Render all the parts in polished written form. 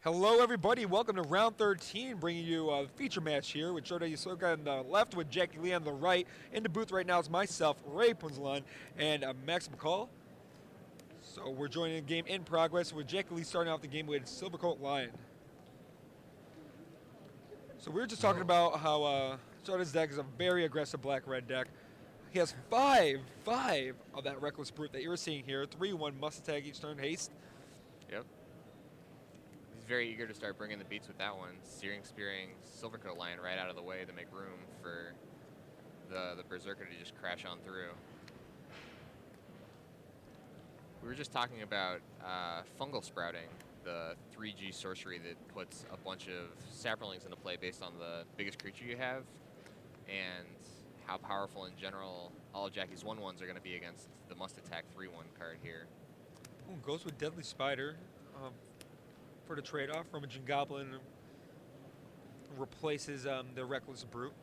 Hello, everybody. Welcome to round 13, bringing you a feature match here with Bos Rd13 Yasookavs on the left, with Jackie Lee on the right. In the booth right now is myself, Ray Punzalan, and Max McCall. So we're joining the game in progress with Jackie Lee starting off the game with Silvercoat Lion. So we were just talking about how Bos deck is a very aggressive black-red deck. He has five of that Reckless Brute that you're seeing here. 3-1 must attack each turn, haste. Yep. He's very eager to start bringing the beats with that one. Spearing Silvercoat Lion right out of the way to make room for the Berserker to just crash on through. We were just talking about Fungal Sprouting, the 3G sorcery that puts a bunch of Saprolings into play based on the biggest creature you have, and how powerful in general all of Jackie's 1/1s are going to be against the must attack 3/1 card here. Ooh, goes with Deadly Spider for the trade-off. Rummaging Goblin replaces the Reckless Brute.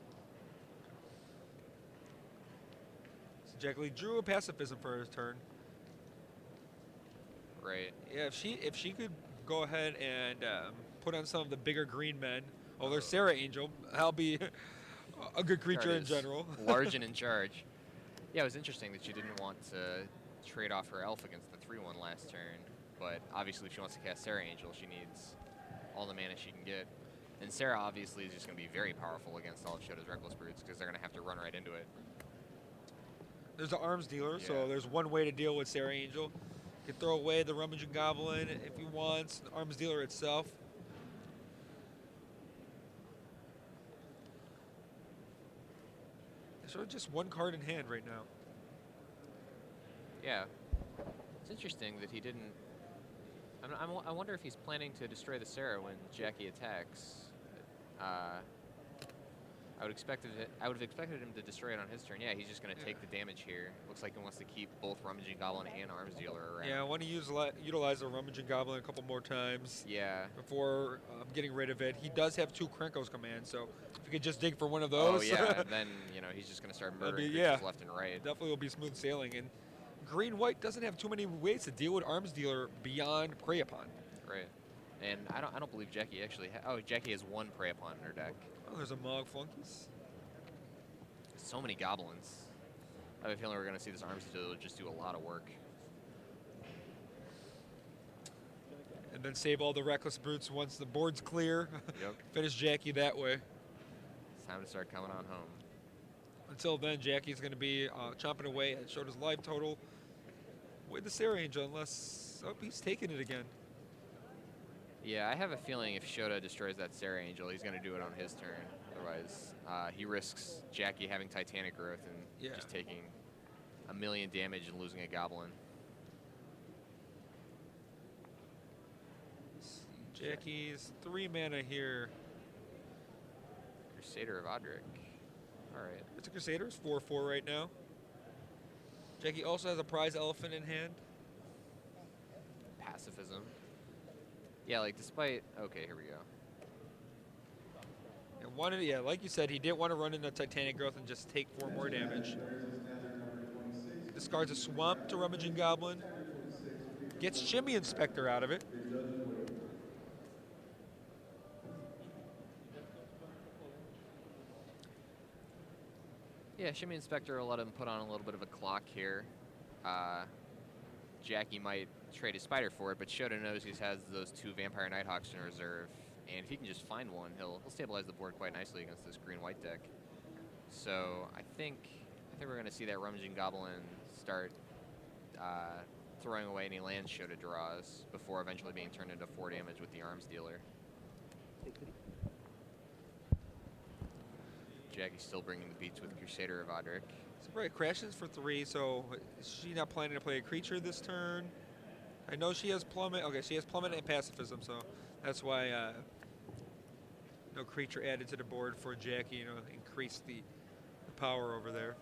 So Jackie Lee drew a Pacifism for his turn. Right. Yeah, if she could go ahead and put on some of the bigger green men. Oh, there's Sarah Angel. That'll be a good creature in general. Large and in charge. Yeah, it was interesting that she didn't want to trade off her elf against the 3/1 last turn, but obviously if she wants to cast Sarah Angel, she needs all the mana she can get. And Sarah obviously is just going to be very powerful against all of Shota's Reckless Brutes because they're going to have to run right into it. There's the Arms Dealer, so there's one way to deal with Sarah Angel. You can throw away the Rummaging Goblin if he wants, the Arms Dealer itself. So just one card in hand right now. Yeah. It's interesting that he didn't... I wonder if he's planning to destroy the Sarah when Jackie attacks. I would have expected him to destroy it on his turn. Yeah, he's just going to take the damage here. Looks like he wants to keep both Rummaging Goblin and Arms Dealer around. Yeah, I want to utilize the Rummaging Goblin a couple more times. Yeah. Before getting rid of it. He does have 2 Krinkos commands, so if you could just dig for one of those. Oh yeah, and then he's just going to start murdering creatures left and right. Definitely will be smooth sailing. And green-white doesn't have too many ways to deal with Arms Dealer beyond Prey Upon. Right. And I don't believe Jackie actually Jackie has 1 Prey Upon in her deck. Oh, there's a Mog Flunkies. So many goblins. I have a feeling we're going to see this Arms Dealer just do a lot of work. And then save all the Reckless Brutes once the board's clear. Yep. Finish Jackie that way. It's time to start coming on home. Until then, Jackie's going to be chomping away at Shota's life total with the Sarah Angel, unless... Oh, he's taking it again. Yeah, I have a feeling if Shota destroys that Sarah Angel, he's going to do it on his turn. Otherwise, he risks Jackie having Titanic Growth and just taking 1,000,000 damage and losing a Goblin. Jackie's 3 mana here. Crusader of Odric. All right. It's a Crusader. It's 4/4 right now. Jackie also has a prize elephant in hand. Pacifism. Yeah, like despite... Okay, here we go. And wanted, like you said, he didn't want to run into Titanic Growth and just take 4 more damage. Discards a Swamp to Rummaging Goblin. Gets Shimmy Inspector out of it. Yeah, Shimmy Inspector will let him put on a little bit of a clock here. Jackie might trade his Spider for it, but Shota knows he has those 2 Vampire Nighthawks in reserve, and if he can just find one, he'll stabilize the board quite nicely against this green-white deck. So I think we're going to see that Rummaging Goblin start throwing away any lands Shota draws before eventually being turned into 4 damage with the Arms Dealer. Jackie's still bringing the beats with Crusader of Odric. So right, crashes for 3, so is she not planning to play a creature this turn? I know she has Plummet. Okay, she has Plummet and Pacifism, so that's why no creature added to the board for Jackie, increase the power over there.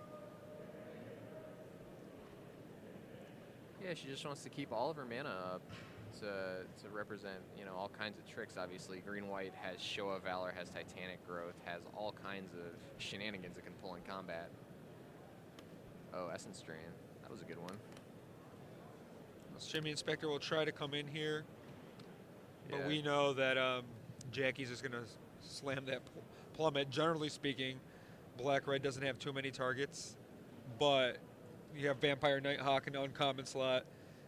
Yeah, she just wants to keep all of her mana up to represent, all kinds of tricks, obviously. Green-white has Show of Valor, has Titanic Growth, has all kinds of shenanigans it can pull in combat. Oh, Essence Drain. That was a good one. Shimmy Inspector will try to come in here. But Yeah. we know that Jackie's just going to slam that plummet. Generally speaking, Black-Red doesn't have too many targets, but you have Vampire Nighthawk in the uncommon slot.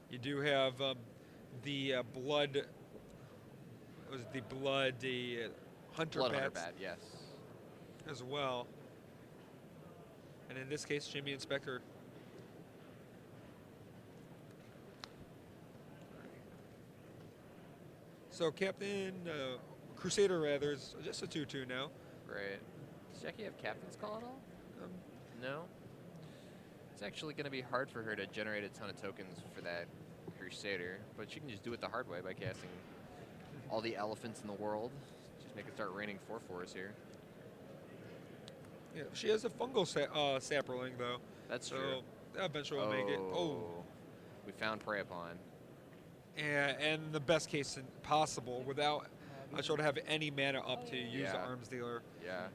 You do have the Blood. It was the Hunter Blood Hunter Bats bat, yes. as well. And in this case, Jimmy Inspector. So Captain Crusader rather is just a 2/2 now. Right. Does Jackie have captain's call at all? Um, No. It's actually going to be hard for her to generate a ton of tokens for that Crusader, but she can just do it the hard way by casting all the elephants in the world. Just make it start raining 4/4s here. yeah, she has a fungal sapperling though. That's So true. eventually will make it. Oh, We found Prey Upon. and the best case possible without Shota have any mana up to use the Yeah. Arms Dealer. Yeah.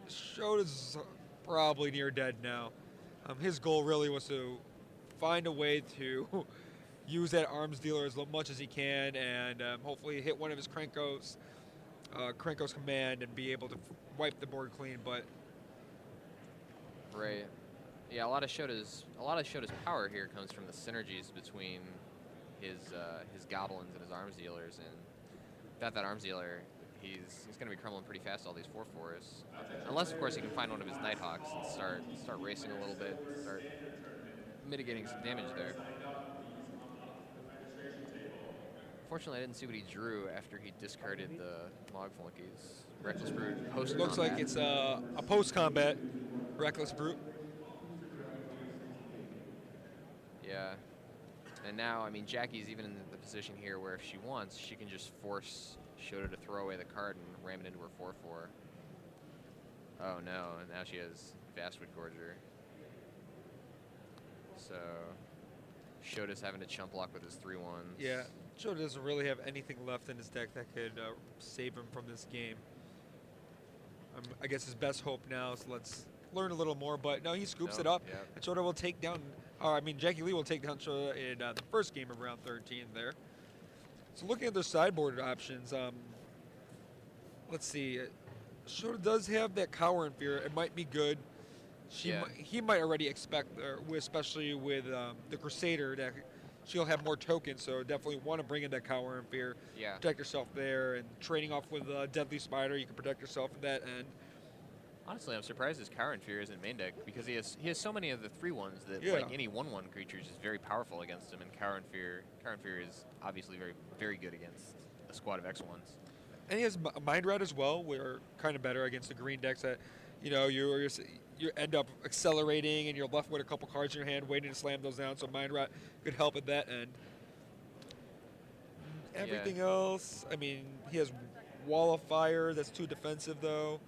Shota's probably near dead now. His goal really was to find a way to use that Arms Dealer as much as he can and hopefully hit one of his Krankos command and be able to wipe the board clean. But Right. Yeah, a lot of Shota's power here comes from the synergies between his goblins and his arms dealers, and without that arms dealer, he's going to be crumbling pretty fast all these 4/4s. Unless of course he can find one of his Nighthawks and start racing a little bit, start mitigating some damage there. Fortunately, I didn't see what he drew after he discarded the Mog Flunkies. Reckless Brute post. looks like it's a post-combat Reckless Brute. Yeah. And now, I mean, Jackie's even in the position here where if she wants, she can just force Shota to throw away the card and ram it into her 4/4. Oh no, and now she has Vastwood Gorger. So, Shota's having to chump block with his 3/1s. Yeah, Shota doesn't really have anything left in his deck that could save him from this game. I guess his best hope now is let's learn a little more, but no, he scoops it up, Yeah. and Shota will take down, Jackie Lee will take down Shota in the first game of round 13 there. So looking at their sideboard options, let's see. Shota does have that Cower and Fear. It might be good. Yeah. He might already expect, especially with the Crusader, that she'll have more tokens, so definitely want to bring in that Cower and Fear. Yeah. Protect yourself there, and trading off with Deadly Spider, you can protect yourself at that end. Honestly, I'm surprised his Cower and Fear isn't main deck because he has so many of the 3/1s that Yeah. like any 1/1 creature is just very powerful against him, and Cower and Fear is obviously very, very good against a squad of X1s. And he has Mind Rat as well, where kind of better against the green decks that, you end up accelerating and you're left with a couple cards in your hand waiting to slam those down. So Mind Rat could help at that end. Everything else, he has Wall of Fire. That's too defensive though.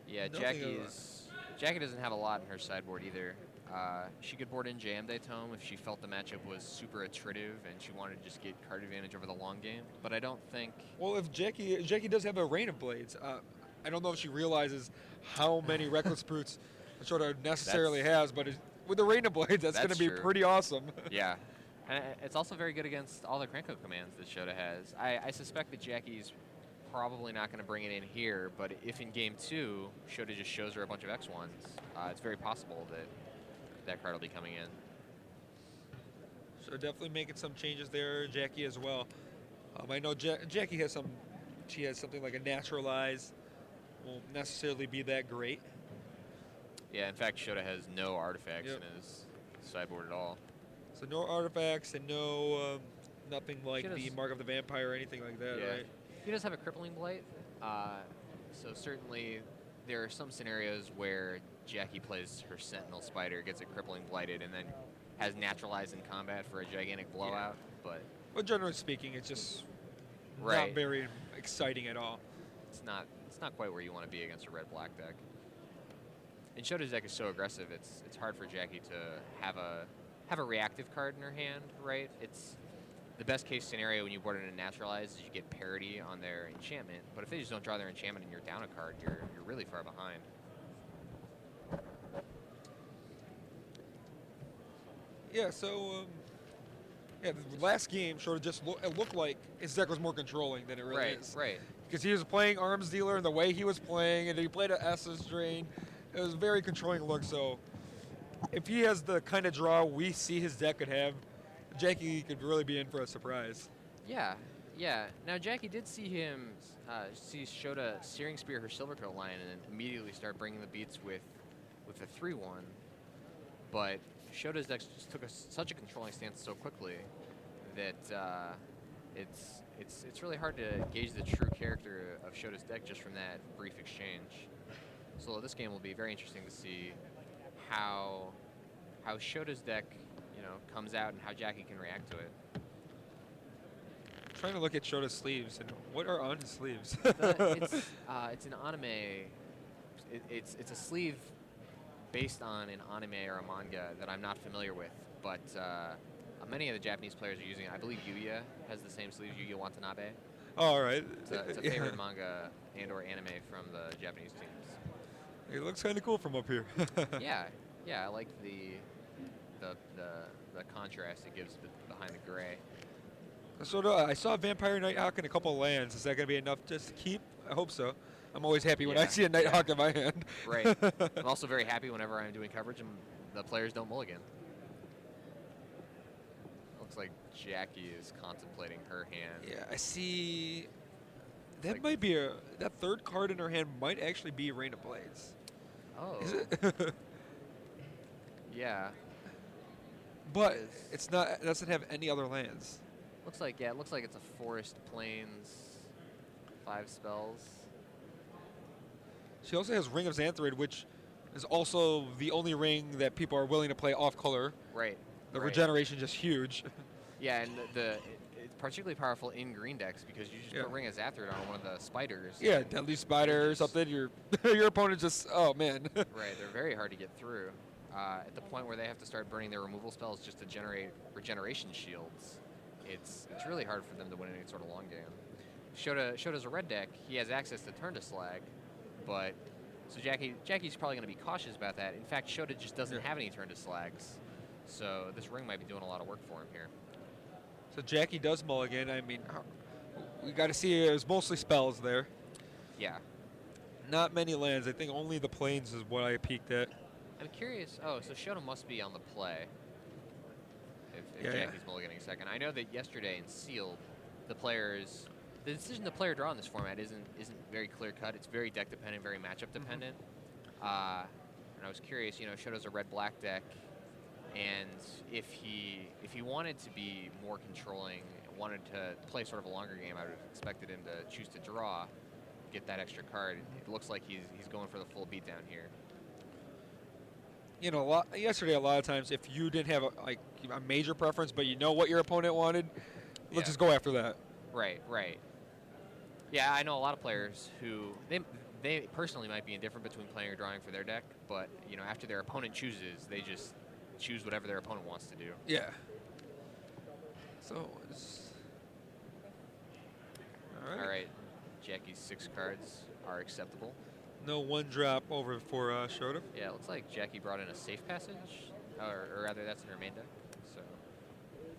Yeah, Nothing Jackie doesn't have a lot in her sideboard either. She could board in Jam-Day Tome if she felt the matchup was super attritive and she wanted to just get card advantage over the long game. But I don't think... Well, if Jackie does have a Rain of Blades, I don't know if she realizes how many Reckless Brutes Shota necessarily has, but with the Rain of Blades, that's going to be true. pretty awesome. Yeah. And it's also very good against all the Krenko commands that Shota has. I suspect that Jackie's probably not going to bring it in here, but if in game 2, Shota just shows her a bunch of X1s, it's very possible that that card will be coming in. So definitely making some changes there. Jackie as well. I know Jackie has she has something like a Naturalize. Won't necessarily be that great. Yeah, in fact, Shota has no artifacts Yep. in his sideboard at all. So no artifacts and no nothing like She the does- Mark of the Vampire or anything like that, Yeah. right? He does have a Crippling Blight, so certainly there are some scenarios where Jackie plays her Sentinel Spider, gets it Crippling Blighted, and then has Naturalized in combat for a gigantic blowout, but But generally speaking, it's just not Right. very exciting at all. it's not quite where you want to be against a red-black deck. And Shota's deck is so aggressive, it's hard for Jackie to have a reactive card in her hand, right? It's the best case scenario when you board in a Naturalized is you get parity on their enchantment, but if they just don't draw their enchantment and you're down a card, you're really far behind. Yeah, so Yeah, the last game sort of just it looked like his deck was more controlling than it really Right, is. right. Because he was playing Arms Dealer and the way he was playing, and he played an Essence Drain. It was a very controlling look, so if he has the kind of draw we see his deck could have, Jackie could really be in for a surprise. Yeah, yeah. Now Jackie did see him see Shota Searing Spear her Silver Coat line and then immediately start bringing the beats with a 3-1. But Shota's deck just took such a controlling stance so quickly that it's really hard to gauge the true character of Shota's deck just from that brief exchange. So this game will be very interesting to see how Shota's deck, comes out and how Jackie can react to it. Trying to look at Shota's sleeves, and what are on his sleeves? It's an anime. It's a sleeve based on an anime or a manga that I'm not familiar with, but many of the Japanese players are using it. I believe Yuya has the same sleeves, Yuya Watanabe. Oh, all right. It's a favorite manga and/or anime from the Japanese teams. It looks kind of cool from up here. Yeah, I like the contrast it gives behind the gray. So I saw Vampire Nighthawk in a couple of lands. Is that going to be enough just to keep? I hope so. I'm always happy when I see a Nighthawk in my hand. Right. I'm also very happy whenever I'm doing coverage and the players don't mulligan. Looks like Jackie is contemplating her hand. Yeah, I see. That might be that third card in her hand might actually be Rain of Blades. Oh. Is it? Yeah. But it's not. It doesn't have any other lands. It looks like it's a Forest Plains 5 spells. She also has Ring of Xanthrid, which is also the only ring that people are willing to play off color. Right. The regeneration is just huge. Yeah, and it's particularly powerful in green decks because you just put Ring of Xanthrid on one of the spiders. Yeah, Deadly Spider or something. Your opponent just, oh man. Right, they're very hard to get through. At the point where they have to start burning their removal spells just to generate regeneration shields, it's really hard for them to win any sort of long game. Shota's a red deck. He has access to turn to slag, but so Jackie's probably going to be cautious about that. In fact, Shota just doesn't have any turn to slags, so this ring might be doing a lot of work for him here. So Jackie does mulligan. I mean, we got to see it was mostly spells there. Yeah. Not many lands. I think only the plains is what I peeked at. I'm curious. Oh, so Shota must be on the play. If Jackie's mulliganing second. I know that yesterday in Sealed, the decision to play or draw in this format isn't very clear cut. It's very deck dependent, very matchup dependent. And I was curious. Shota's a red-black deck, and if he wanted to be more controlling, wanted to play sort of a longer game, I would have expected him to choose to draw, get that extra card. It looks like he's going for the full beatdown here. Yesterday, a lot of times, if you didn't have a major preference, but you know what your opponent wanted, let's just go after that. Right. Yeah, I know a lot of players who they personally might be indifferent between playing or drawing for their deck, but after their opponent chooses, they just choose whatever their opponent wants to do. Yeah. So. All right. Jackie's 6 cards are acceptable. No one drop over for Shota. Yeah, it looks like Jackie brought in a Safe Passage, or rather, that's in her main deck.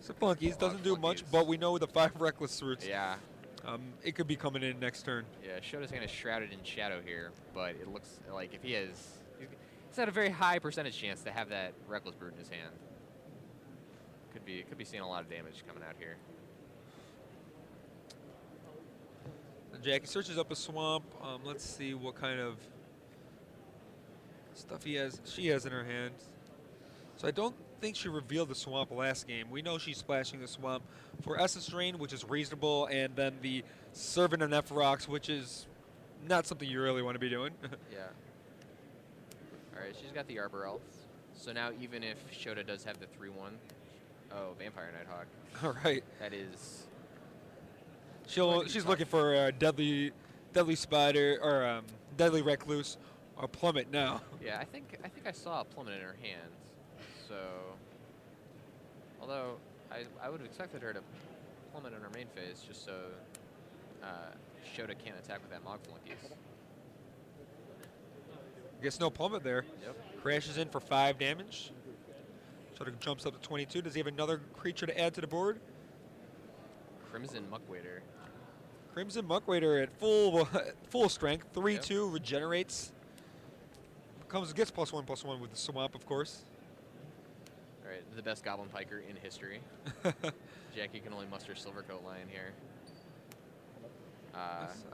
So Flunkies doesn't do much, but we know the 5 Reckless Roots. Yeah. It could be coming in next turn. Yeah, Shota's kind of shrouded in shadow here, but it looks like if he's had a very high percentage chance to have that Reckless Brute in his hand. Could be seeing a lot of damage coming out here. Jackie searches up a swamp. Let's see what kind of stuff she has in her hand. So I don't think she revealed the swamp last game. We know she's splashing the swamp for Essence Drain, which is reasonable, and then the Servant of Nephirox, which is not something you really want to be doing. Yeah. All right, she's got the Arbor Elf. So now even if Shota does have the 3-1, Vampire Nighthawk. All right. That is. She's looking for a deadly spider or deadly recluse or plummet now. Yeah, I think I saw a plummet in her hand. So, although I would have expected her to plummet in her main phase just so Shota can't attack with that Mog Flunkies. Guess no plummet there. Yep. Crashes in for 5 damage. Shota jumps up to 22. Does he have another creature to add to the board? Crimson Muckwader. Crimson Muckwader at full strength. 3/2 regenerates. Gets +1/+1 with the swamp, of course. All right, the best Goblin Piker in history. Jackie can only muster Silvercoat Lion here.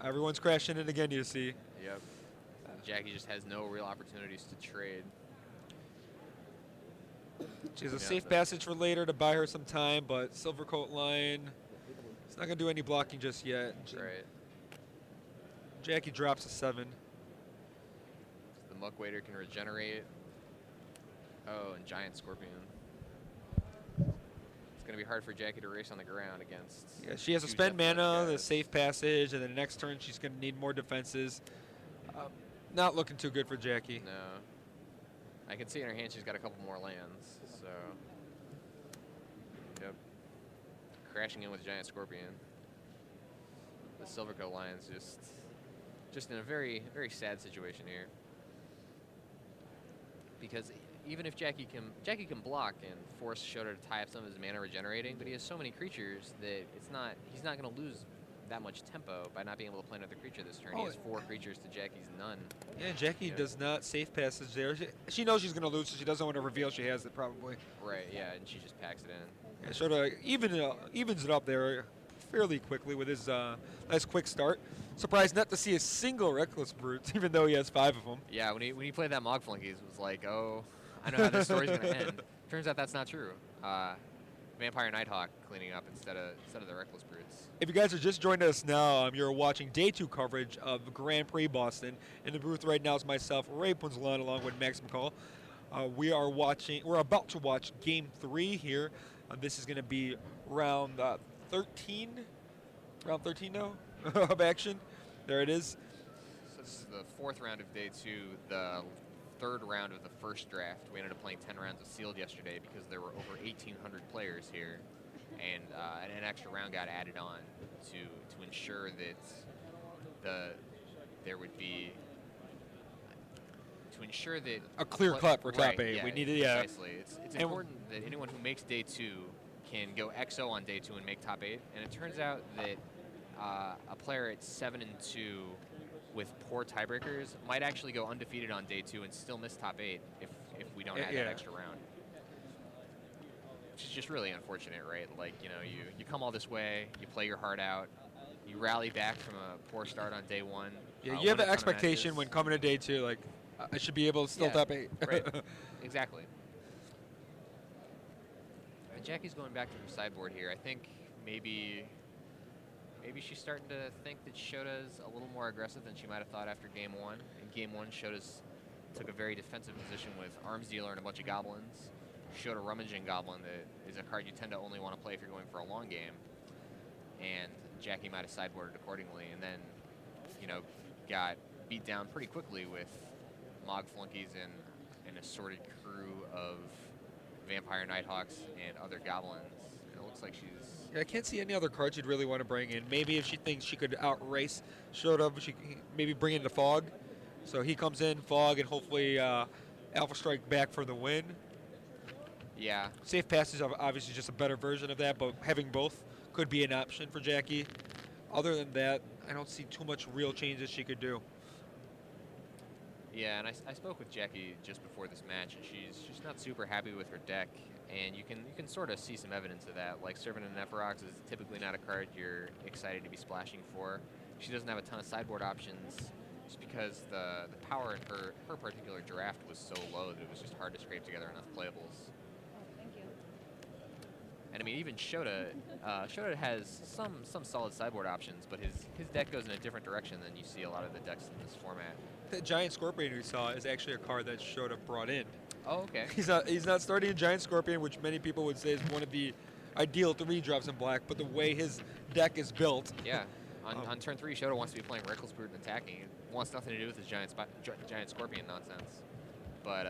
Everyone's crashing in again, you see. Yep. Jackie just has no real opportunities to trade. She has a safe passage for later to buy her some time, but Silvercoat Lion, it's not going to do any blocking just yet. Right. Jackie drops a 7. The Muckwader can regenerate. Oh, and Giant Scorpion. It's going to be hard for Jackie to race on the ground against. Yeah, she has to two spend Jet mana, Flash the safe passage, and then the next turn she's going to need more defenses. Not looking too good for Jackie. No. I can see in her hand she's got a couple more lands, so. Yep. Crashing in with Giant Scorpion. The Silvercoat Lion's just in a very, very sad situation here. Because even if Jackie can block and force Shota to tie up some of his mana regenerating, but he has so many creatures that he's not going to lose that much tempo by not being able to play another creature this turn. He has 4 creatures to Jackie's none. Yeah, Jackie does not safe passage there. She knows she's going to lose, so she doesn't want to reveal she has it probably. Right, yeah, and she just packs it in. Yeah, Shota evens it up there fairly quickly with his nice quick start. Surprised not to see a single Reckless Brute, even though he has 5 of them. Yeah, when he played that Mog Flunkies, it was like, oh, I know how this story's going to end. Turns out that's not true. Vampire Nighthawk cleaning up instead of the Reckless Brutes. If you guys are just joining us now, you're watching Day 2 coverage of Grand Prix Boston. In the booth right now is myself, Ray Punzalan, along with Max McCall. We're about to watch Game 3 here. This is going to be round 13 now of action. There it is. So this is the 4th round of Day 2, the 3rd round of the first draft. We ended up playing 10 rounds of Sealed yesterday because there were over 1,800 players here, and an extra round got added on to ensure that there would be a clear cut for top 8. Yeah, we needed precisely. It's important that anyone who makes Day 2 can go XO on Day 2 and make top 8. And it turns out that a player at 7-2 with poor tiebreakers might actually go undefeated on Day 2 and still miss top 8 if we don't add that extra round. Which is just really unfortunate, right? Like, you come all this way, you play your heart out, you rally back from a poor start on Day 1. Yeah, you have an expectation when coming to Day 2, like, I should be able to still top 8. Right, exactly. Jackie's going back to her sideboard here. I think maybe she's starting to think that Shota's a little more aggressive than she might have thought after Game 1. In Game 1, Shota's took a very defensive position with Arms Dealer and a bunch of goblins. Shota Rummaging Goblin that is a card you tend to only want to play if you're going for a long game. And Jackie might have sideboarded accordingly, and then, got beat down pretty quickly with Mog Flunkies and an assorted crew of Vampire Nighthawks and other goblins. And it looks like she's... Yeah, I can't see any other cards you'd really want to bring in. Maybe if she thinks she could outrace Shota, she could maybe bring in the Fog. So he comes in, Fog, and hopefully Alpha Strike back for the win. Yeah. Safe Passage is obviously just a better version of that, but having both could be an option for Jackie. Other than that, I don't see too much real changes she could do. Yeah, and I spoke with Jackie just before this match, and she's not super happy with her deck, and you can sort of see some evidence of that. Like Servant of Nephrox is typically not a card you're excited to be splashing for. She doesn't have a ton of sideboard options, just because the power in her particular draft was so low that it was just hard to scrape together enough playables. And I mean, even Shota has some solid sideboard options, but his deck goes in a different direction than you see a lot of the decks in this format. The Giant Scorpion we saw is actually a card that Shota brought in. Oh, okay. He's not starting a Giant Scorpion, which many people would say is one of the ideal 3-drops in black, but the way his deck is built. Yeah. On turn 3, Shota wants to be playing Reckless Brute and attacking. It wants nothing to do with his Giant Scorpion nonsense. But,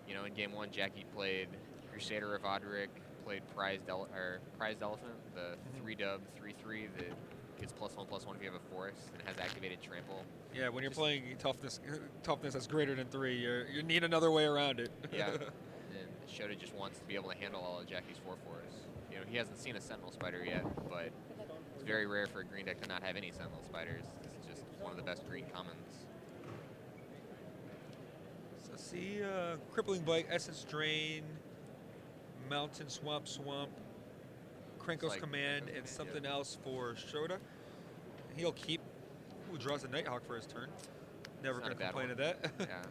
in Game 1, Jackie played Crusader of Odric, played Prized Elephant, the 3-dub 3/3 that gets +1/+1 if you have a forest and has activated Trample. Yeah, when you're playing toughness that's greater than 3, you need another way around it. Yeah, Shota just wants to be able to handle all of Jackie's 4/4s. You know, he hasn't seen a Sentinel Spider yet, but it's very rare for a green deck to not have any Sentinel Spiders. This is just one of the best green commons. So see, Crippling Bite, Essence Drain, Mountain Swamp, Krenko's like Command, Krenko's and Command, something yep. else for Shota. He'll keep. Ooh, draws a Nighthawk for his turn. Never It's not going to a bad complain one. of that. Yeah.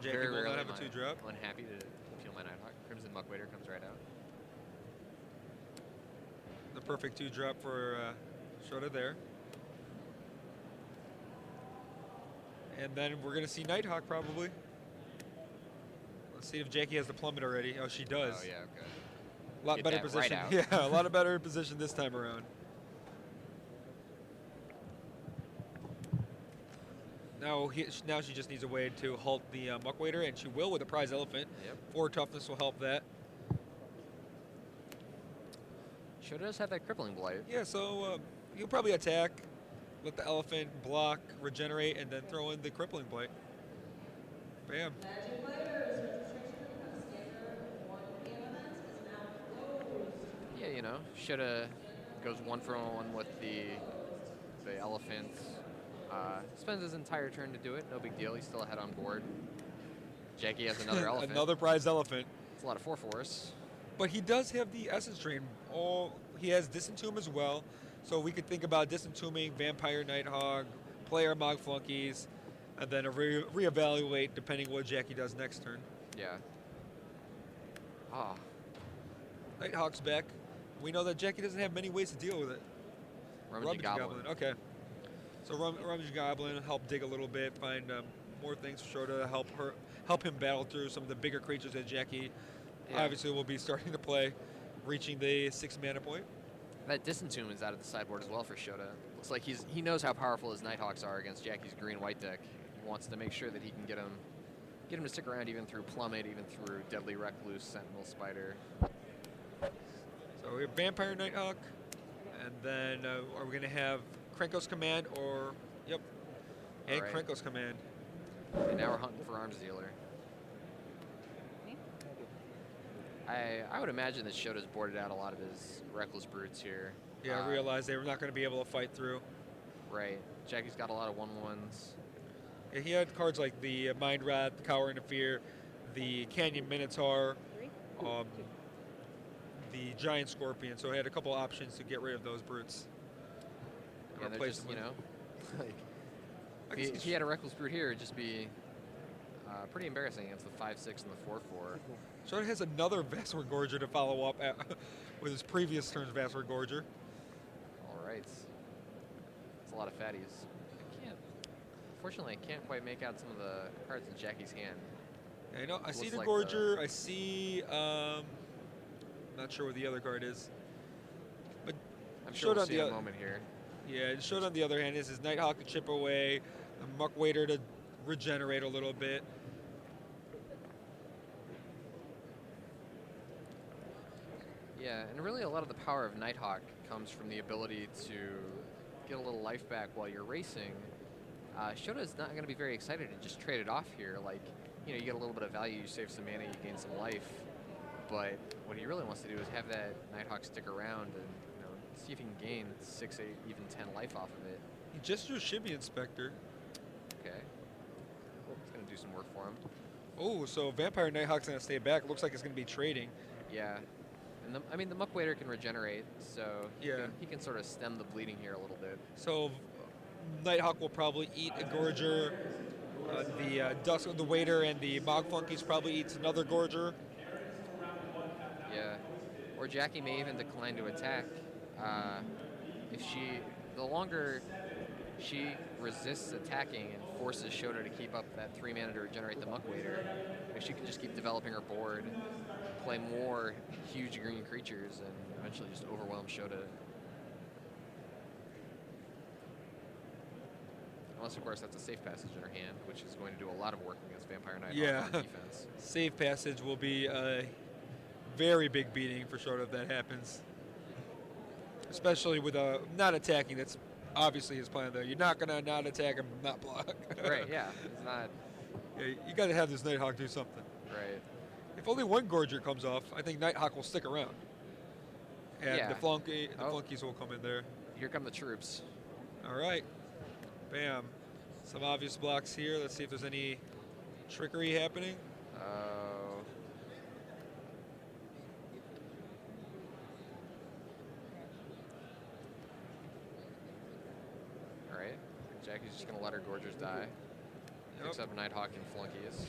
Jackie Very will rarely not have a am I 2-drop. unhappy to feel my Nighthawk. Crimson Muckwader comes right out. The perfect 2-drop for Shota there. And then we're going to see Nighthawk probably. Let's see if Jackie has the plummet already. Oh, she does. Oh, yeah, okay. A lot Get better that position. right Yeah, a lot of better position this time around. Now she just needs a way to halt the Muckwader, and she will with a prize elephant. Yep. 4 toughness will help that. Shota does have that Crippling Blight. Yeah, so you'll probably attack, let the elephant block, regenerate, and then throw in the Crippling Blight. Bam. Yeah, you know, Shota goes 1-for-1 with the elephant. Spends his entire turn to do it. No big deal. He's still ahead on board. Jackie has another elephant. Another prize elephant. It's a lot of 4/4s. But he does have the Essence Drain. Oh, he has Disentomb as well. So we could think about Disentombing, Vampire Nighthawk, play our Mog Flunkies, and then reevaluate depending what Jackie does next turn. Yeah. Ah. Nighthawk's back. We know that Jackie doesn't have many ways to deal with it. Rummaging Goblin. Okay. So Rummaging Goblin help dig a little bit, find more things for Shota to help him battle through some of the bigger creatures that Jackie obviously will be starting to play, reaching the 6 mana point. That Disentomb is out of the sideboard as well for Shota. Looks like he knows how powerful his Nighthawks are against Jackie's green-white deck. He wants to make sure that he can get him to stick around even through Plummet, even through Deadly Recluse, Sentinel Spider. So we have Vampire Nighthawk, and then are we going to have Krenko's Command or, yep, and Right. Krenko's Command. And now we're hunting for Arms Dealer. I would imagine that Shota's boarded out a lot of his Reckless Brutes here. Yeah, I realized they were not going to be able to fight through. Right. Jackie's got a lot of 1/1s. Yeah, he had cards like the Mind Rat, the Cower and the Fear, the Canyon Minotaur, the Giant Scorpion. So he had a couple options to get rid of those brutes. And Yeah, they're replace just, them you with- know, like, I guess if he had a Reckless Brute here, it'd just be pretty embarrassing against the 5/6 and the 4/4. Shota has another Vastward Gorger to follow up with his previous turn's Vastward Gorger. All right. It's a lot of fatties. Unfortunately, I can't quite make out some of the cards in Jackie's hand. Yeah, I see Looks the like Gorger. I see. Not sure what the other card is. But I'm sure we'll on see the in a other. moment here. Yeah, Shota on the other hand is his Nighthawk to chip away, the Muckwader to regenerate a little bit. Yeah, and really a lot of the power of Nighthawk comes from the ability to get a little life back while you're racing. Shota's not going to be very excited to just trade it off here. Like, you know, you get a little bit of value, you save some mana, you gain some life. But what he really wants to do is have that Nighthawk stick around and, you know, see if he can gain 6, 8, even 10 life off of it. He just drew Shibby Inspector. Okay. It's going to do some work for him. Oh, so Vampire Nighthawk's going to stay back. Looks like it's going to be trading. Yeah. And I mean, the Muckwader can regenerate, so Yeah. he can sort of stem the bleeding here a little bit. So Nighthawk will probably eat a Gorger. The Dusk of the Waiter and the Mog Flunkies probably eats another Gorger. Yeah. Or Jackie may even decline to attack. The longer she resists attacking and forces Shota to keep up that 3 mana to regenerate the Muckwader, if she can just keep developing her board, play more huge green creatures, and eventually just overwhelm Shota. Unless, of course, that's a safe passage in her hand, which is going to do a lot of work against Vampire Nighthawk on defense. Safe passage will be a very big beating for Shota if that happens. Especially with not attacking. That's obviously his plan, though. You're not going to not attack and not block. Right, yeah. It's not... Yeah, you got to have this Nighthawk do something. Right. If only one Gorger comes off, I think Nighthawk will stick around. And Yeah. the flunkies will come in there. Here come the troops. All right. Bam. Some obvious blocks here. Let's see if there's any trickery happening. All right. Jackie's just going to let her Gorgers die. Picks up Nighthawk and flunkies.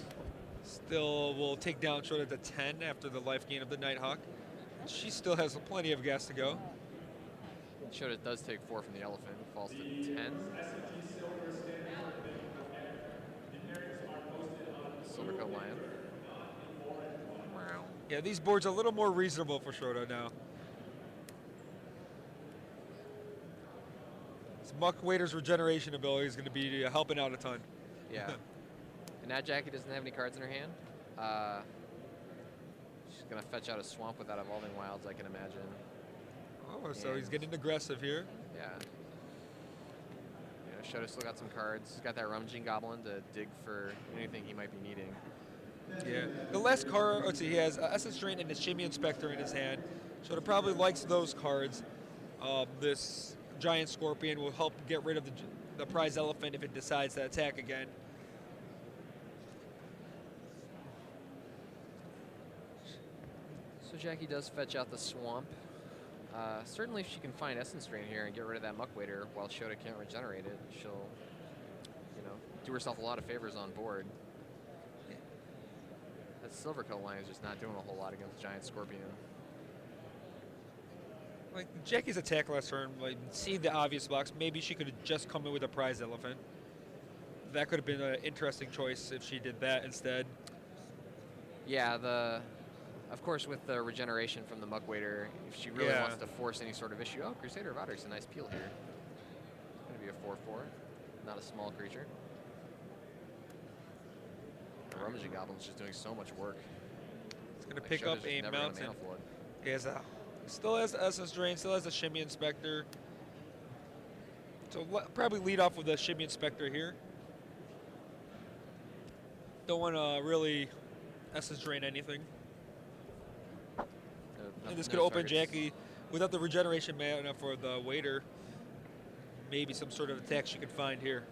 Still will take down Shota to 10 after the life gain of the Nighthawk. She still has plenty of gas to go. Shota does take 4 from the elephant, falls to 10. Silvercoat Lion. Wow. Yeah, these boards are a little more reasonable for Shota now. This Muck Waiter's regeneration ability is going to be helping out a ton. Yeah. And now Jackie doesn't have any cards in her hand. She's going to fetch out a Swamp without Evolving Wilds, I can imagine. Oh, so he's getting aggressive here. Yeah. You know, Shota still got some cards. He's got that Rummaging Goblin to dig for anything he might be needing. Yeah. The last card, let's see, he has Essence Drain and a Shimmy Inspector in his hand. Shota probably likes those cards. This Giant Scorpion will help get rid of the prize elephant if it decides to attack again. So Jackie does fetch out the Swamp. Certainly if she can find Essence Drain here and get rid of that Muck Waiter while Shota can't regenerate it, she'll, you know, do herself a lot of favors on board. That Silvercoat Lion is just not doing a whole lot against Giant Scorpion. Like Jackie's attack last turn, like seeing the obvious blocks, maybe she could have just come in with a prize elephant. That could have been an interesting choice if she did that instead. Yeah, of course, with the regeneration from the Muck Waiter, if she really wants to force any sort of issue. Oh, Crusader of Otters, a nice peel here. Going to be a 4/4, not a small creature. The Rummaging Goblin's just doing so much work. It's going to pick up a mountain. He has still has the Essence Drain, still has the Shimmy Inspector. So probably lead off with the Shimmy Inspector here. Don't want to really Essence Drain anything. And this could open Jackie without the regeneration mana for the Waiter. Maybe some sort of attack she could find here.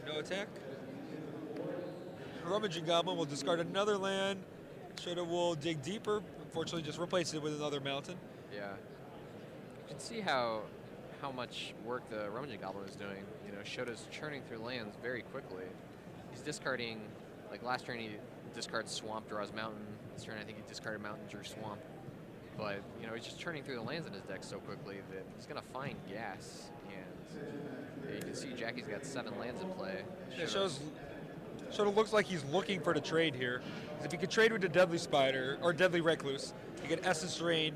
No attack. Rummaging Goblin will discard another land. Shota will dig deeper. Unfortunately, just replace it with another mountain. Yeah. You can see how much work the Rummaging Goblin is doing. You know, Shota's churning through lands very quickly. He's discarding, like last turn he discards Swamp, draws Mountain. This turn I think he discarded Mountain, drew Swamp. But, you know, he's just churning through the lands in his deck so quickly that he's going to find gas. And you can see Jackie's got 7 lands in play. It Shota looks like he's looking for the trade here. If he could trade with the Deadly Spider, or Deadly Recluse, he could Essence Drain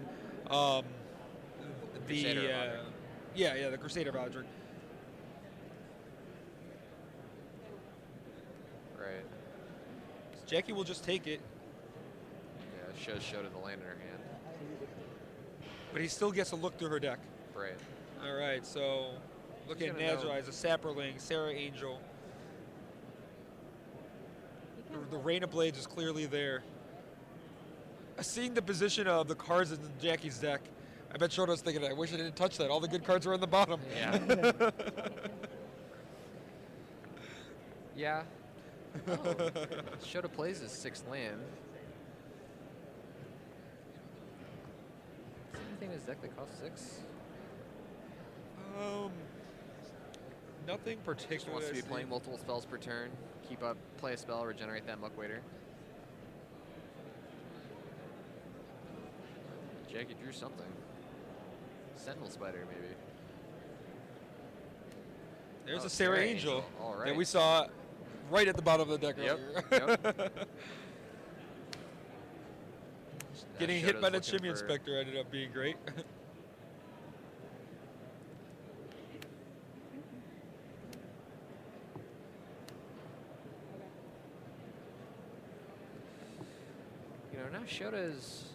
the Crusader of Otters. Right. So Jackie will just take it. Yeah, it shows Shota the land in her hand. But he still gets to look through her deck. Right. All right, so look at Nazarize, a Sapperling, Sarah Angel. The Rain of Blades is clearly there. Seeing the position of the cards in Jackie's deck, I bet Shota's thinking, I wish I didn't touch that. All the good cards are on the bottom. Yeah. Yeah. Oh. Shota plays his 6th land. Is there anything in his deck that costs 6? Nothing particular. Just wants to be playing multiple spells per turn. Keep up, play a spell, regenerate that Muck Waiter. Jackie drew something. Sentinel Spider, maybe. There's a Sarah Angel All right. that we saw right at the bottom of the deck earlier. Yep. Getting hit by the Shimmy Inspector ended up being great. You know, now Shota's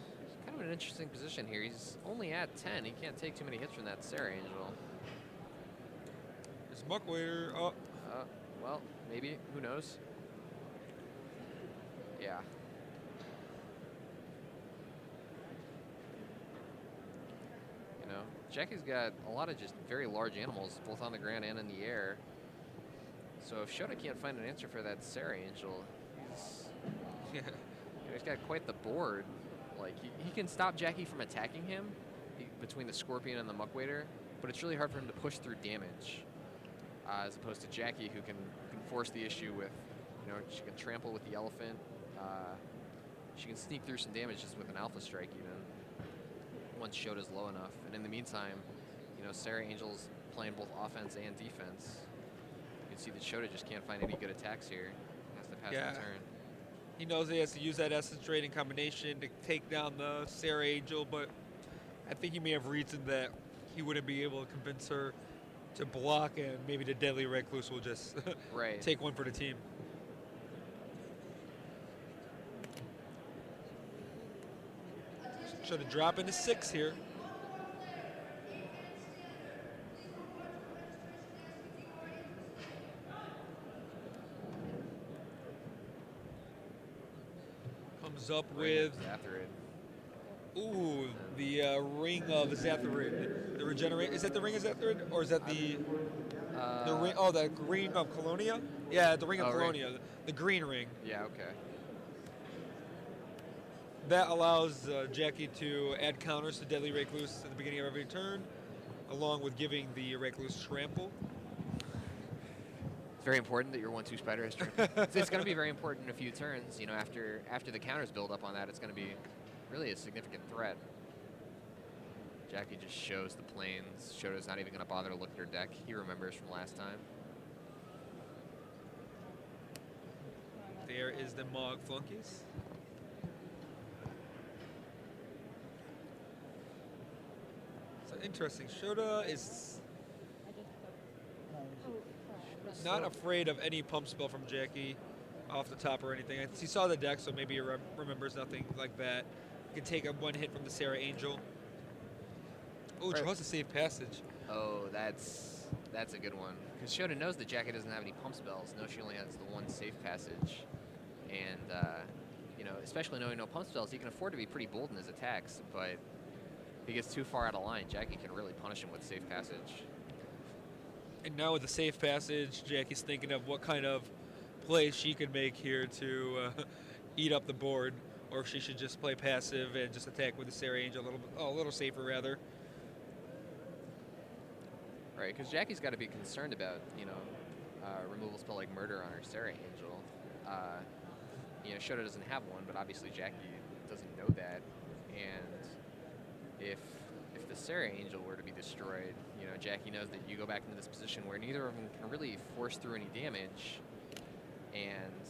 kind of in an interesting position here. He's only at 10. He can't take too many hits from that Sarah Angel. Muck Waiter. Oh. Well, maybe. Who knows? Yeah. You know, Jackie's got a lot of just very large animals, both on the ground and in the air. So if Shota can't find an answer for that Sarah Angel, he's got quite the board. Like, he can stop Jackie from attacking him between the Scorpion and the Muck Waiter, but it's really hard for him to push through damage, as opposed to Jackie, who can force the issue with, you know, she can trample with the Elephant. She can sneak through some damage just with an Alpha Strike even, once Shota's low enough. And in the meantime, you know, Sarah Angel's playing both offense and defense. You can see that Shota just can't find any good attacks here. He has to pass the turn. He knows he has to use that Essence Drain in combination to take down the Sarah Angel, but I think he may have reasoned that he wouldn't be able to convince her to block, and maybe the Deadly Recluse will just take one for the team. Should have dropped into 6 here. Comes up with Zatharid. Ooh, the Ring of Zatharid. The regenerate. Is that the Ring of Zatharid, or is that the ring? Oh, the Ring of Colonia. Yeah, the Ring of Colonia, the green ring. Yeah. Okay. That allows Jackie to add counters to Deadly Recluse at the beginning of every turn, along with giving the Recluse trample. It's very important that your 1/2 Spider has trample. It's going to be very important in a few turns. You know, after the counters build up on that, it's going to be really a significant threat. Jackie just shows the planes. Shota's not even going to bother to look at her deck. He remembers from last time. There is the Mog Flunkies. Interesting. Shota is not afraid of any pump spell from Jackie off the top or anything. He saw the deck, so maybe he remembers nothing like that. He can take a 1 hit from the Sarah Angel. Oh, draws a safe passage. Oh, that's a good one. Because Shota knows that Jackie doesn't have any pump spells. No, she only has the 1 safe passage. And, you know, especially knowing no pump spells, he can afford to be pretty bold in his attacks, but if he gets too far out of line, Jackie can really punish him with safe passage. And now with the safe passage, Jackie's thinking of what kind of play she could make here to eat up the board, or if she should just play passive and just attack with the Sarah Angel a little safer rather. Right, because Jackie's got to be concerned about, you know, removal spell like Murder on her Sarah Angel. You know, Shota doesn't have one, but obviously Jackie doesn't know that, and if the Sarah Angel were to be destroyed, you know, Jackie knows that you go back into this position where neither of them can really force through any damage, and,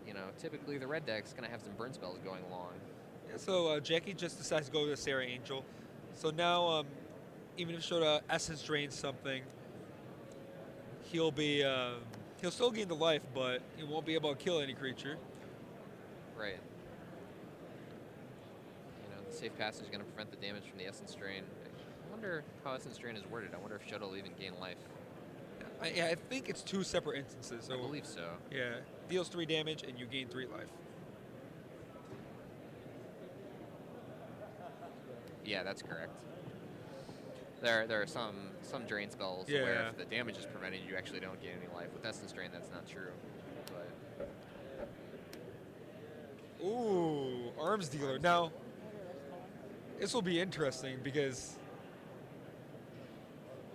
you know, typically the red deck's going to have some burn spells going along. Yeah, so Jackie just decides to go to the Sarah Angel. So now, even if Shota Essence drains something, he'll still gain the life, but he won't be able to kill any creature. Right. Safe passage is going to prevent the damage from the Essence Drain. I wonder how Essence Drain is worded. I wonder if Shota will even gain life. Yeah, I think it's 2 separate instances. So I believe so. Yeah, deals 3 damage and you gain 3 life. Yeah, that's correct. There are some drain spells where if the damage is prevented, you actually don't gain any life. With Essence Drain, that's not true. But ooh, Arms Dealer. Now, this will be interesting because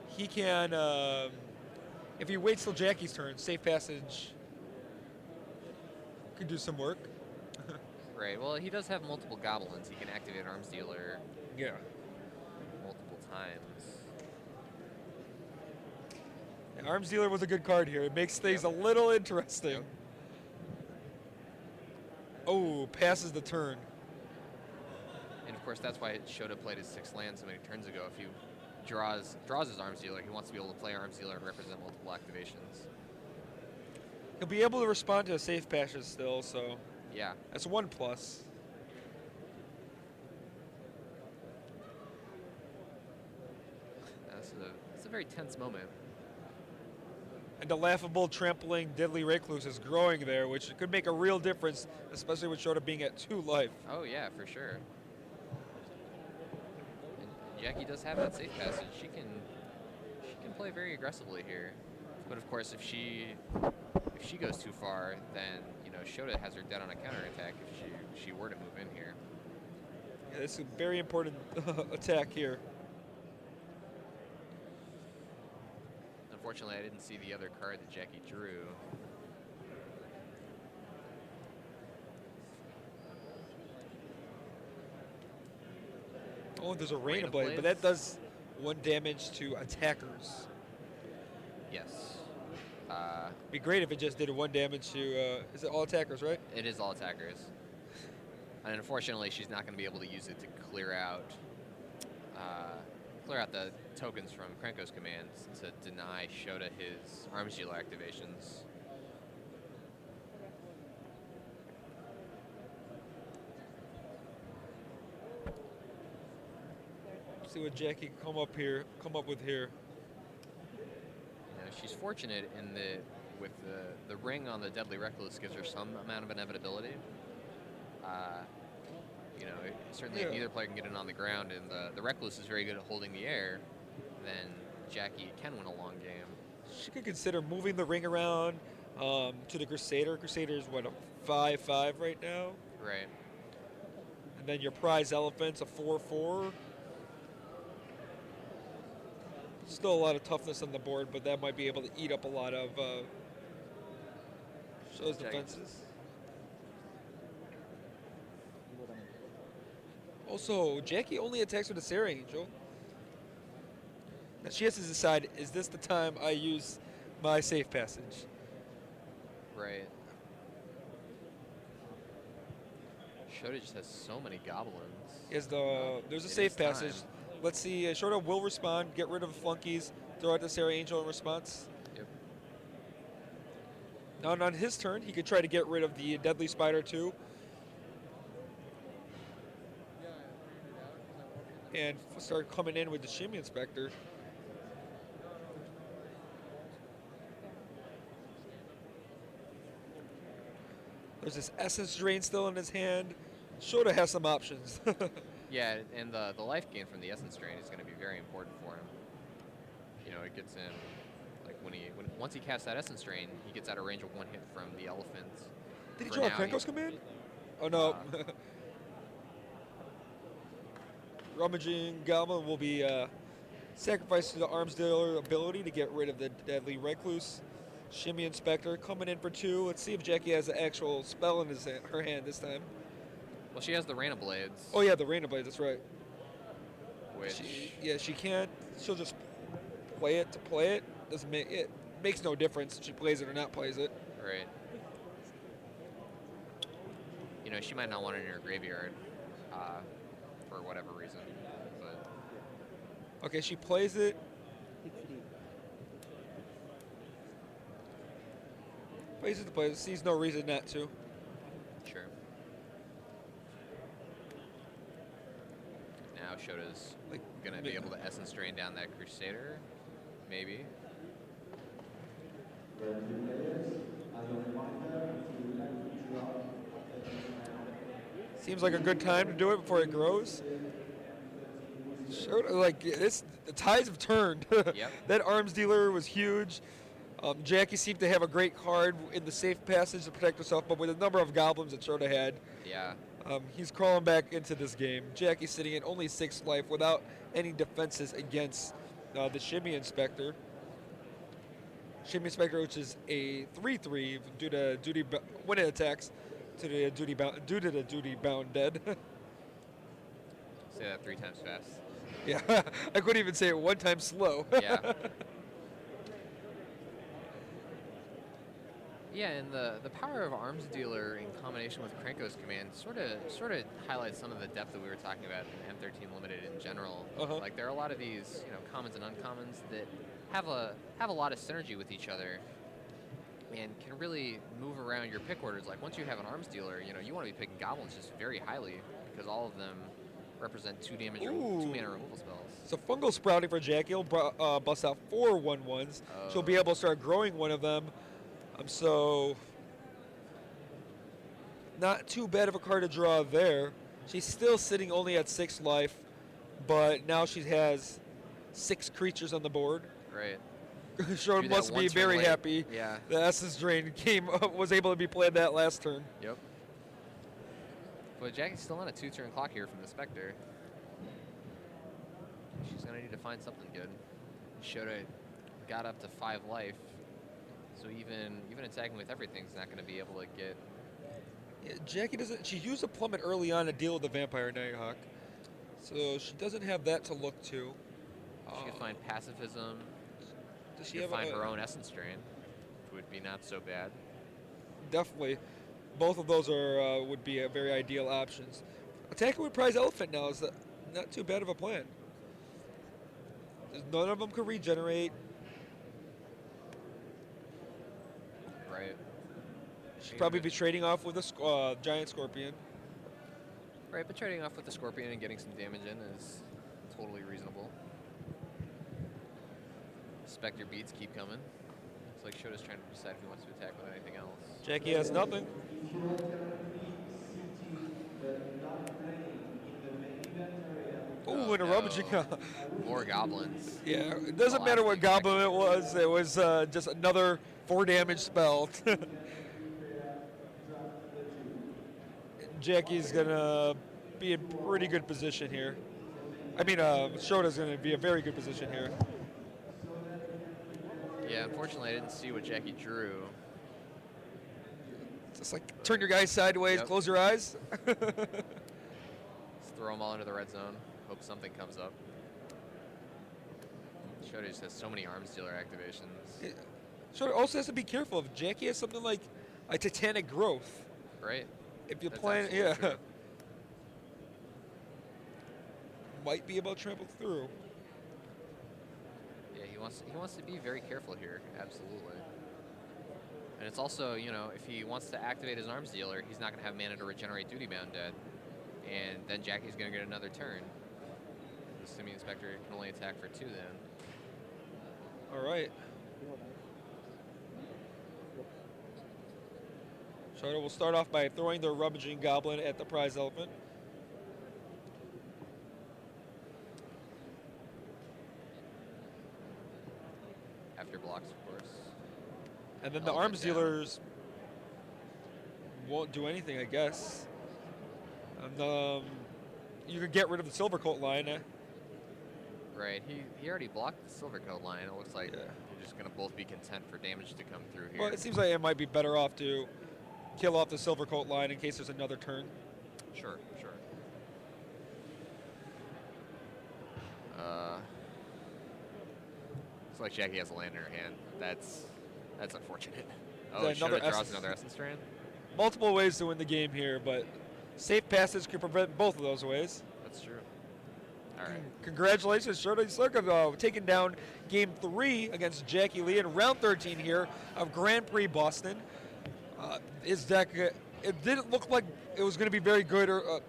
he can, if he waits till Jackie's turn, safe passage could do some work. Right. Well, he does have multiple goblins. He can activate Arms Dealer. Yeah. Multiple times. Yeah, Arms Dealer was a good card here. It makes things a little interesting. Yep. Oh, passes the turn. And of course, that's why Shota played his 6 lands so many turns ago. If he draws his Arms Dealer, he wants to be able to play Arms Dealer and represent multiple activations. He'll be able to respond to a safe passage still, so yeah, that's 1 plus. It's a very tense moment. And the laughable trampling Deadly Recluse is growing there, which could make a real difference, especially with Shota being at 2 life. Oh yeah, for sure. And Jackie does have that safe passage. She can play very aggressively here. But of course, if she goes too far, then Shota has her dead on a counterattack if she were to move in here. Yeah, this is a very important attack here. Unfortunately, I didn't see the other card that Jackie drew. Oh, there's a Rain of Blade, but that does 1 damage to attackers. Yes. It'd be great if it just did 1 damage to, is it all attackers, right? It is all attackers. And unfortunately, she's not going to be able to use it to clear out the tokens from Krenko's commands to deny Shota his arms dealer activations. See what Jackie come up with here. She's fortunate in that with the ring on the Deadly Reckless gives her some amount of inevitability. Certainly if neither player can get it on the ground and the Reckless is very good at holding the air, then Jackie can win a long game. She could consider moving the ring around to the Crusader. Crusader's what, a 5/5 right now? Right. And then your prize elephant's a 4/4. Still a lot of toughness on the board, but that might be able to eat up a lot of Shota's defenses. Also, Jackie only attacks with a Sarah Angel. Now she has to decide, is this the time I use my safe passage? Right. Shota just has so many goblins. There's a safe passage. Let's see, Shota will respond, get rid of the flunkies, throw out the Sarah Angel in response. Yep. Now on his turn, he could try to get rid of the Deadly Spider too. And start coming in with the Shimmy Inspector. There's this Essence Drain still in his hand. Shota has some options. Yeah, and the life gain from the Essence Drain is going to be very important for him. It gets him, like once he casts that Essence Drain, he gets out of range of 1 hit from the elephants. Did he draw a Krenko's command? Oh no. Rummaging Goblin will be sacrificed to the arms dealer ability to get rid of the Deadly Recluse. Shimmy Inspector coming in for 2. Let's see if Jackie has an actual spell in her hand this time. Well, she has the Rain of Blades. Oh yeah, the Rain of Blades, that's right. Which she can't. She'll just play it to play it. It makes no difference if she plays it or not plays it. Right. She might not want it in her graveyard for whatever reason. But okay, she plays it. Plays it to play it. Sees no reason not to. Sure. Now Shota's gonna be able to Essence Drain down that Crusader, maybe. Seems like a good time to do it before it grows. Shota, the tides have turned. Yep. That arms dealer was huge. Jackie seemed to have a great card in the safe passage to protect herself, but with the number of goblins that Shota had, Yeah. He's crawling back into this game. Jackie's sitting at only 6 life without any defenses against the Shimmy Inspector. Shimmy Inspector, which is a 3/3 due to when it attacks due to the duty bound dead. Say that 3 times fast. Yeah, I couldn't even say it 1 time slow. Yeah. Yeah, and the power of Arms Dealer in combination with Krenko's command sort of highlights some of the depth that we were talking about in M13 Limited in general. Like there are a lot of these commons and uncommons that have a lot of synergy with each other and can really move around your pick orders. Like once you have an Arms Dealer, you want to be picking goblins just very highly because all of them represent 2 damage, Ooh. 2 mana removal spells. So Fungal Sprouting for Jackie will bust out 4 1/1s. She'll be able to start growing one of them. So not too bad of a card to draw there. She's still sitting only at 6 life, but now she has 6 creatures on the board. Right. Shroud Do that must be once very late. happy. Yeah. The Essence Drain was able to be played that last turn. Yep. But Jackie's still on a 2-turn clock here from the Spectre. She's gonna need to find something good. Shoda got up to 5 life, so even attacking with everything's not gonna be able to get. Yeah, Jackie doesn't. She used a plummet early on to deal with the Vampire Nighthawk, so she doesn't have that to look to. She could find pacifism. Does She she could have find her own Essence Drain, which would be not so bad. Definitely, both of those are would be very ideal options. Attacking with Prize Elephant now is not too bad of a plan. None of them could regenerate. Right. She'd probably be trading off with a giant Scorpion. Right, but trading off with the Scorpion and getting some damage in is totally reasonable. Spectre beats keep coming. It's like Shoda's trying to decide if he wants to attack with anything else. Jackie has nothing. Ooh, and a rummaging. More goblins. Yeah, it doesn't matter what goblin it was. It was just another 4 damage spell. Jackie's gonna be in pretty good position here. I mean, Shoda's gonna be a very good position here. Yeah, unfortunately, I didn't see what Jackie drew. Just like turn your guys sideways, close your eyes. Let's throw them all into the red zone. Hope something comes up. Shoda just has so many arms dealer activations. Shoda also has to be careful. If Jackie has something like a Titanic Growth, right? If you That's plan, absolutely true. might be able to trample through. Yeah, he wants to be very careful here, absolutely. And it's also, you know, if he wants to activate his arms dealer, he's not going to have mana to regenerate Duty Bound Dead, and then Jackie's going to get another turn. The Simian Spectre can only attack for 2 then. All right. Shoda will start off by throwing the Rummaging Goblin at the Prize Elephant. After blocks, of course. And then the arms dealers won't do anything, I guess. And you could get rid of the Silver Coat line. Right, he already blocked the Silver Coat line. It looks like they're just going to both be content for damage to come through here. Well, it seems like it might be better off to kill off the Silver Coat line in case there's another turn. Sure, sure. Looks like Jackie has a land in her hand. That's unfortunate. Oh, Shoda draws another Essence Drain? Multiple ways to win the game here, but safe passage could prevent both of those ways. That's true. All right. Congratulations, Bos Rd13 Yasookavs taking down Game 3 against Jackie Lee in round 13 here of Grand Prix Boston. His deck, it didn't look like it was going to be very good or